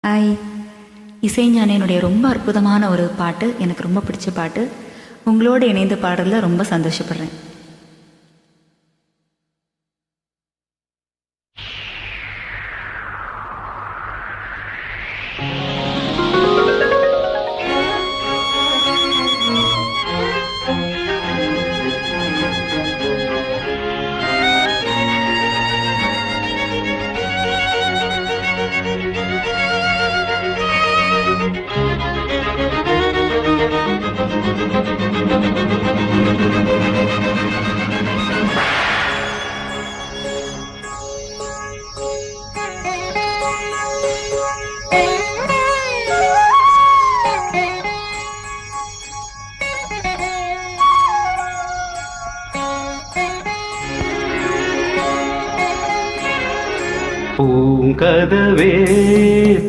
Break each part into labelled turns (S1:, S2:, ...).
S1: Hi. இசைஞானியினுடைய ரொம்ப அற்புதமான ஒரு பாட்டு, எனக்கு ரொம்ப பிடிச்ச பாட்டு. உங்களோடு இணைந்து பாடுறதுல ரொம்ப சந்தோஷப்படுறேன்.
S2: பூங்கதவே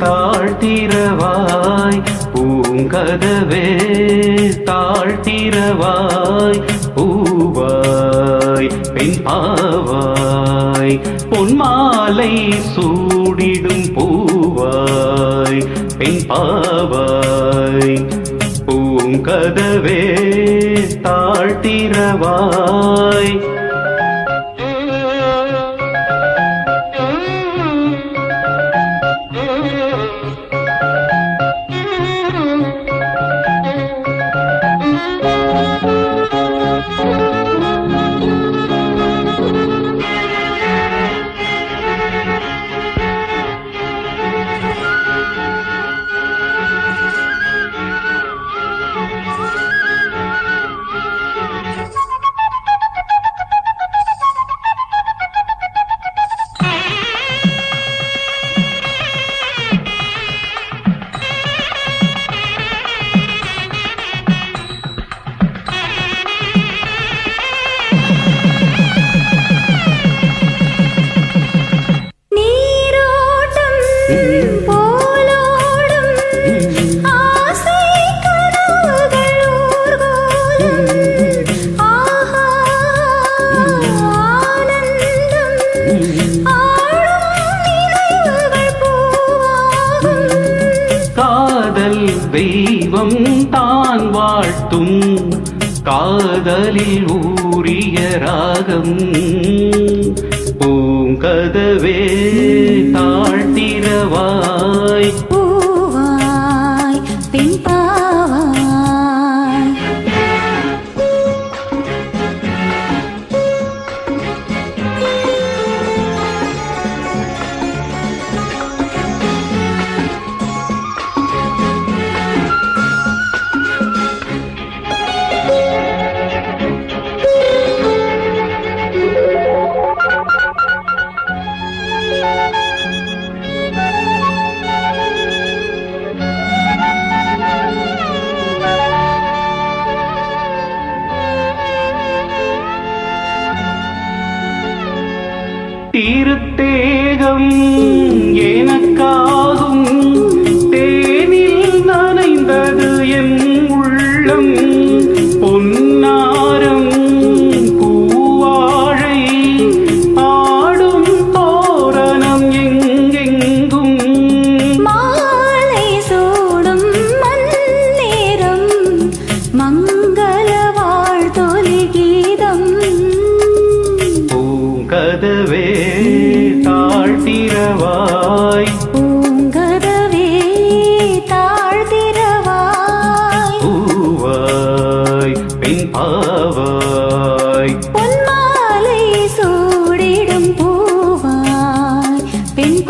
S2: தாழ்த்திரவாய், பூங்கதவே தாழ்த்திரவாய், பூவாய் பெண் பாவாய், பொன்மாலை சூடிடும் பூவாய் பெண் பாவாய். பூங்கதவே தாழ்த்திரவாய். தெய்வம் தான் வாழ்த்தும் காதலில் ஊறிய ராகம். பூங்கதவே தாழ்த்திரவாய்,
S1: பூவாய் பெண் பாவாய்.
S2: திருத்தேகம் எனக்காகும், தேனில் நனைந்தது என் உள்ளம். பொன்னாரம் பூவாழை ஆடும் தோரணம் எங்கெங்கும்.
S1: மாலை சூடும் மன்னேரம் மங்கள வாழ்த்தொலி கீதம்.
S2: பூங்கதவே தாழ்த்திரவாய்,
S1: பூங்கதவே தாழ்த்திரவாய்,
S2: பூவாய் பெண் பாவாய்,
S1: பொன்மாலை சூடிடும் பூவாய் பெண்